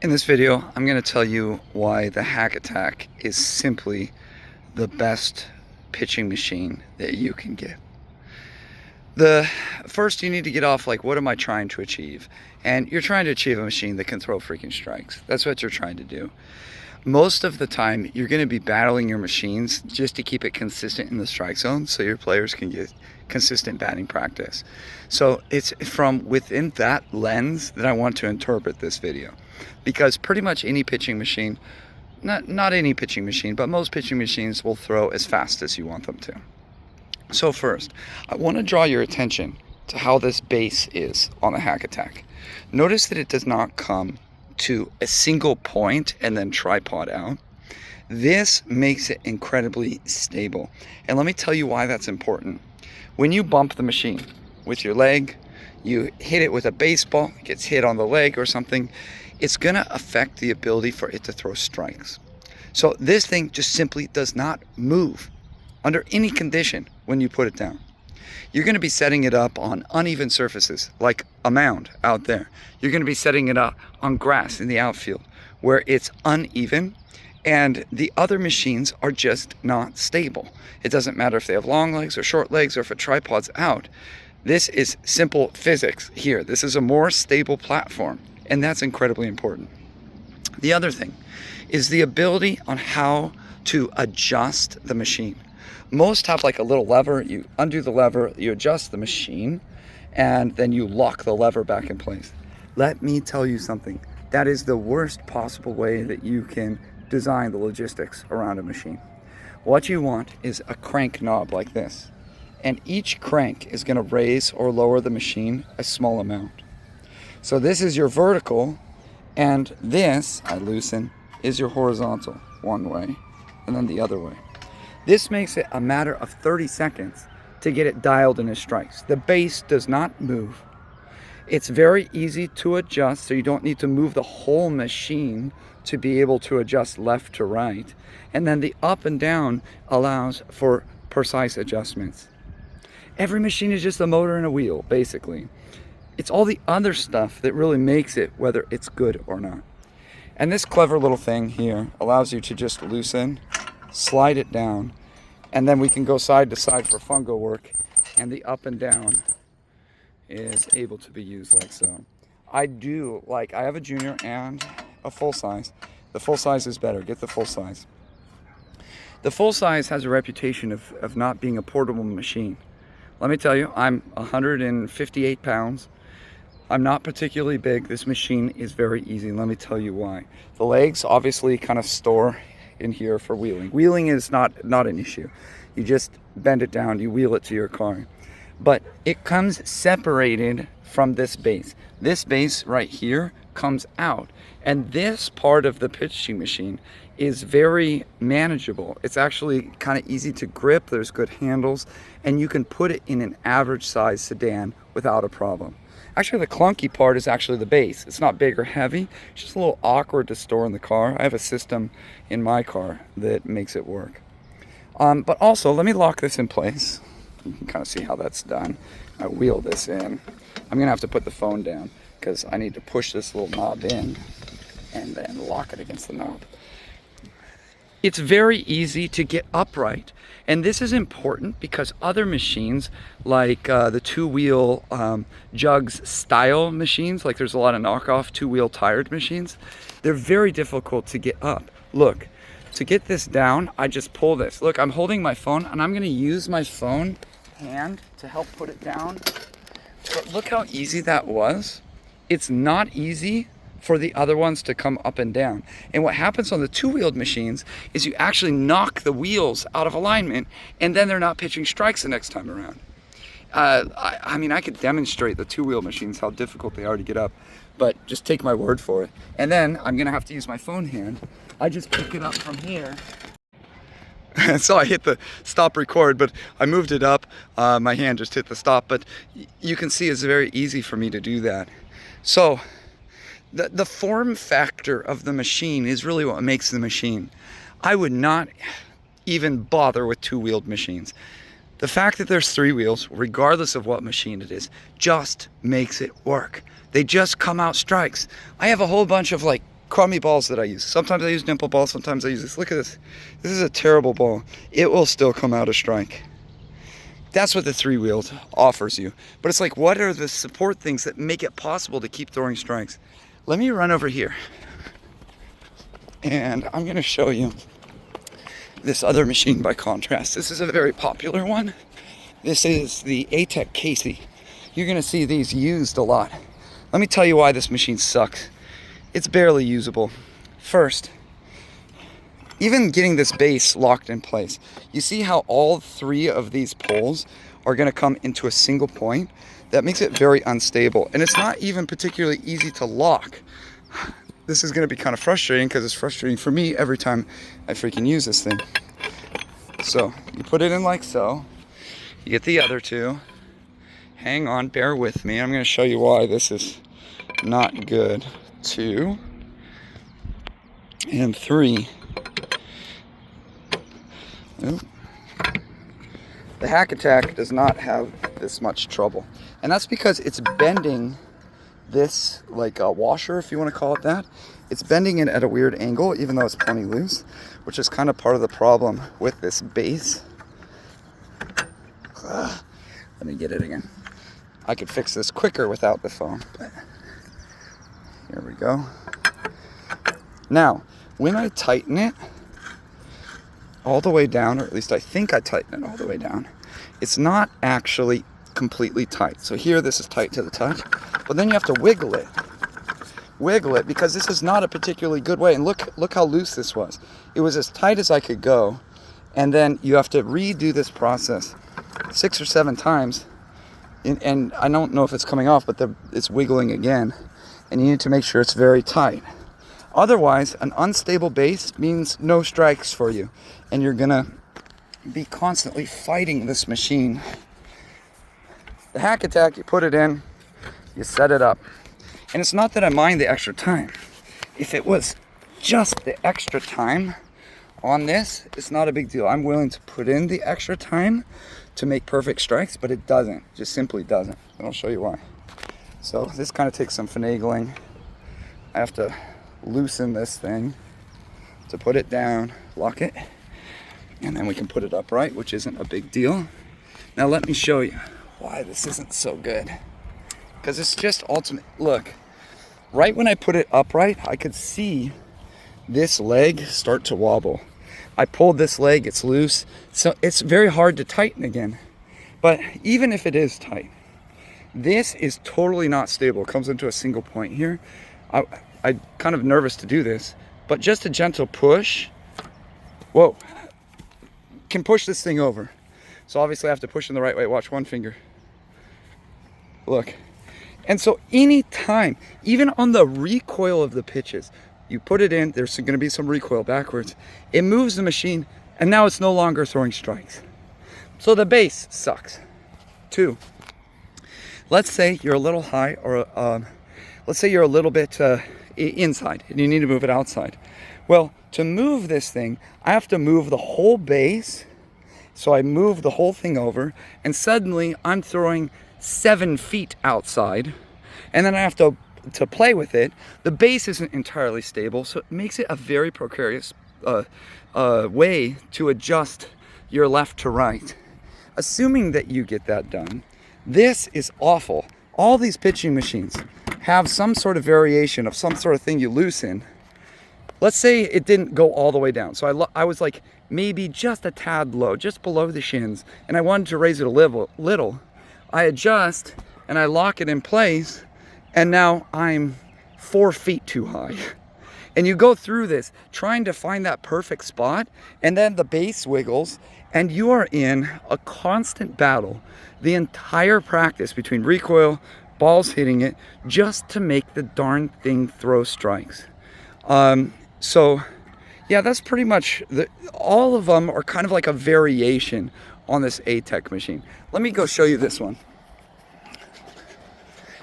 In this video, I'm going to tell you why the Hack Attack is simply the best pitching machine that you can get. First, you need to get off like, what am I trying to achieve? And you're trying to achieve a machine that can throw freaking strikes. That's what you're trying to do. Most of the time, you're going to be battling your machines just to keep it consistent in the strike zone so your players can get consistent batting practice. So it's from within that lens that I want to interpret this video. Because pretty much any pitching machine, not any pitching machine, but most pitching machines will throw as fast as you want them to. So first, I want to draw your attention to how this base is on the Hack Attack. Notice that it does not come to a single point and then tripod out. This makes it incredibly stable. And let me tell you why that's important. When you bump the machine with your leg, you hit it with a baseball, it gets hit on the leg or something, it's going to affect the ability for it to throw strikes. So this thing just simply does not move under any condition when you put it down. You're going to be setting it up on uneven surfaces, like a mound out there. You're going to be setting it up on grass in the outfield, where it's uneven, and the other machines are just not stable. It doesn't matter if they have long legs or short legs or if a tripod's out. This is simple physics here. This is a more stable platform, and that's incredibly important. The other thing is the ability on how to adjust the machine. Most have like a little lever. You undo the lever, you adjust the machine, and then you lock the lever back in place. Let me tell you something. That is the worst possible way that you can design the logistics around a machine. What you want is a crank knob like this, and each crank is going to raise or lower the machine a small amount. So this is your vertical, and this, I loosen, is your horizontal one way, and then the other way. This makes it a matter of 30 seconds to get it dialed in as strikes. The base does not move. It's very easy to adjust, so you don't need to move the whole machine to be able to adjust left to right. And then the up and down allows for precise adjustments. Every machine is just a motor and a wheel, basically. It's all the other stuff that really makes it whether it's good or not. And this clever little thing here allows you to just loosen, slide it down, and then we can go side to side for fungo work, and the up and down is able to be used like so. I have a junior and a full size. The full size is better. Get the full size. The full size has a reputation of not being a portable machine. Let me tell you, I'm 158 pounds. I'm not particularly big. This machine is very easy. Let me tell you why. The legs obviously kind of store in here for wheeling. Wheeling is not an issue. You just bend it down, you wheel it to your car. But it comes separated from this base. This base right here comes out. And this part of the pitching machine is very manageable. It's actually kind of easy to grip. There's good handles, and you can put it in an average size sedan without a problem. Actually, the clunky part is actually the base. It's not big or heavy. It's just a little awkward to store in the car. I have a system in my car that makes it work. But also, let me lock this in place. You can kind of see how that's done. I wheel this in. I'm going to have to put the phone down because I need to push this little knob in and then lock it against the knob. It's very easy to get upright, and this is important because other machines like the two-wheel jugs style machines, like there's a lot of knockoff two-wheel tired machines, they're very difficult to get up. Look, to get this down, I just pull this. Look, I'm holding my phone, and I'm going to use my phone hand to help put it down. But look how easy that was. It's not easy for the other ones to come up and down. And what happens on the two-wheeled machines is you actually knock the wheels out of alignment, and then they're not pitching strikes the next time around. I mean, I could demonstrate the two-wheel machines, how difficult they are to get up, but just take my word for it. And then I'm gonna have to use my phone hand. I just pick it up from here. So I hit the stop record, but I moved it up. My hand just hit the stop, but you can see it's very easy for me to do that. So the form factor of the machine is really what makes the machine. I would not even bother with two-wheeled machines. The fact that there's three wheels, regardless of what machine it is, just makes it work. They just come out strikes. I have a whole bunch of like crummy balls that I use. Sometimes I use dimple balls, sometimes I use this. Look at this. This is a terrible ball. It will still come out of strike. That's what the 3-wheeled offers you. But it's like, what are the support things that make it possible to keep throwing strikes? Let me run over here. And I'm gonna show you this other machine by contrast. This is a very popular one. This is the ATEC Casey. You're gonna see these used a lot. Let me tell you why this machine sucks. It's barely usable. First, even getting this base locked in place, you see how all 3 of these poles are gonna come into a single point? That makes it very unstable, and it's not even particularly easy to lock. This is gonna be kind of frustrating because it's frustrating for me every time I freaking use this thing. So you put it in like so, you get the other 2. Hang on, bear with me. I'm gonna show you why this is not good. 2 and 3. Ooh. The Hack Attack does not have this much trouble, and that's because it's bending this like a washer, if you want to call it that. It's bending it at a weird angle, even though it's plenty loose, which is kind of part of the problem with this base. Let me get it again. I could fix this quicker without the phone, but here we go. Now, when I tighten it all the way down, or at least I think I tighten it all the way down, it's not actually completely tight. So here, this is tight to the touch, but then you have to wiggle it. Wiggle it, because this is not a particularly good way. And look how loose this was. It was as tight as I could go, and then you have to redo this process 6 or 7 times. And I don't know if it's coming off, but it's wiggling again, and you need to make sure it's very tight. Otherwise, an unstable base means no strikes for you, and you're gonna be constantly fighting this machine. The Hack Attack, you put it in, you set it up. And it's not that I mind the extra time. If it was just the extra time on this, it's not a big deal. I'm willing to put in the extra time to make perfect strikes, but it doesn't. It just simply doesn't. And I'll show you why. So this kind of takes some finagling. I have to loosen this thing to put it down, lock it, and then we can put it upright, which isn't a big deal. Now let me show you why this isn't so good. Because it's just ultimate. Look, right when I put it upright, I could see this leg start to wobble. I pulled this leg, it's loose, so it's very hard to tighten again. But even if it is tight, this is totally not stable. It comes into a single point here. I'm kind of nervous to do this, but just a gentle push, whoa, can push this thing over. So obviously I have to push in the right way. Watch, one finger. Look. And so anytime, even on the recoil of the pitches, you put it in, there's going to be some recoil backwards. It moves the machine, and now it's no longer throwing strikes. So the base sucks. 2, let's say you're a little high, or let's say you're a little bit inside, and you need to move it outside. Well, to move this thing, I have to move the whole base. So I move the whole thing over, and suddenly I'm throwing 7 feet outside, and then I have to play with it. The base isn't entirely stable, so it makes it a very precarious way to adjust your left to right. Assuming that you get that done, this is awful. All these pitching machines have some sort of variation of some sort of thing you loosen. Let's say it didn't go all the way down. So I was like maybe just a tad low, just below the shins, and I wanted to raise it a little. I adjust and I lock it in place, and now I'm 4 feet too high. And you go through this trying to find that perfect spot, and then the base wiggles, and you are in a constant battle the entire practice between recoil, balls hitting it, just to make the darn thing throw strikes. So yeah, that's pretty much all of them are kind of like a variation on this ATEC machine. Let me go show you this one.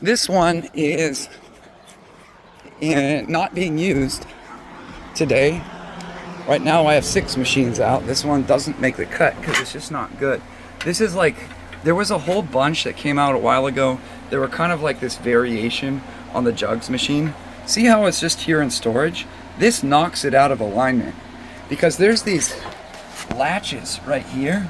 This one is not being used today. Right now I have 6 machines out. This one doesn't make the cut because it's just not good. This is like, there was a whole bunch that came out a while ago. They were kind of like this variation on the jugs machine. See how it's just here in storage? This knocks it out of alignment because there's these latches right here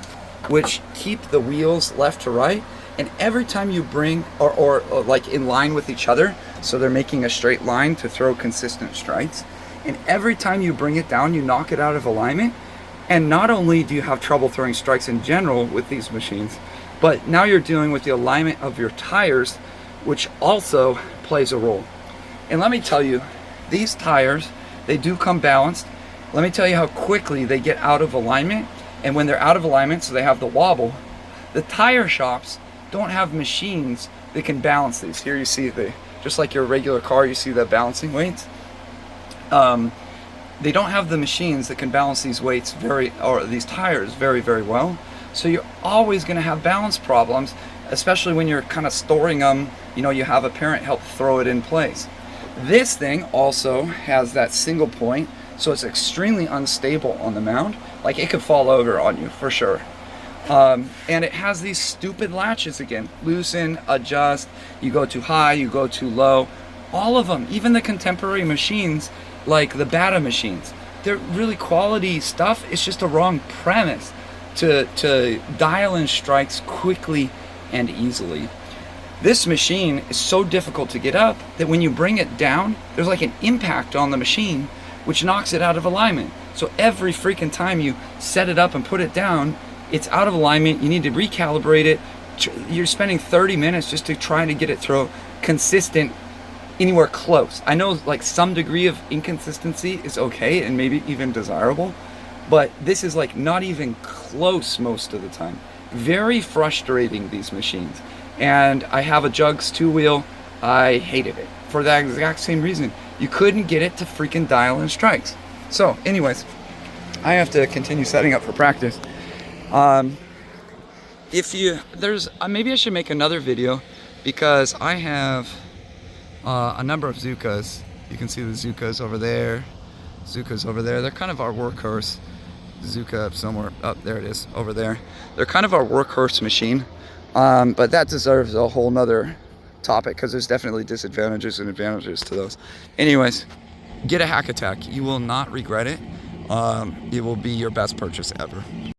which keep the wheels left to right, and every time you bring or like in line with each other, so they're making a straight line to throw consistent strikes, and every time you bring it down you knock it out of alignment. And not only do you have trouble throwing strikes in general with these machines, but now you're dealing with the alignment of your tires, which also plays a role. And let me tell you, these tires, they do come balanced. Let me tell you how quickly they get out of alignment. And when they're out of alignment, so they have the wobble, the tire shops don't have machines that can balance these. Here you see just like your regular car, you see the balancing weights. They don't have the machines that can balance these weights these tires very, very well. So you're always going to have balance problems, especially when you're kind of storing them. You know, you have a parent help throw it in place. This thing also has that single point, so it's extremely unstable on the mound. Like, it could fall over on you for sure. And it has these stupid latches again. Loosen, adjust, you go too high, you go too low. All of them, even the contemporary machines, like the Bata machines, they're really quality stuff. It's just a wrong premise to dial in strikes quickly and easily. This machine is so difficult to get up that when you bring it down, there's like an impact on the machine which knocks it out of alignment. So every freaking time you set it up and put it down, it's out of alignment. You need to recalibrate it. You're spending 30 minutes just to try to get it throw consistent anywhere close. I know like some degree of inconsistency is okay and maybe even desirable, but this is like not even close most of the time. Very frustrating, these machines. And I have a Jugs 2-wheel. I hated it for that exact same reason. You couldn't get it to freaking dial in strikes. So anyways, I have to continue setting up for practice. Maybe I should make another video because I have a number of Zukas. You can see the Zukas over there. Zukas over there. They're kind of our workhorse. Zuka somewhere up there, it is over there. They're kind of our workhorse machine, but that deserves a whole nother topic because there's definitely disadvantages and advantages to those. Anyways, get a Hack Attack. You will not regret it. It will be your best purchase ever.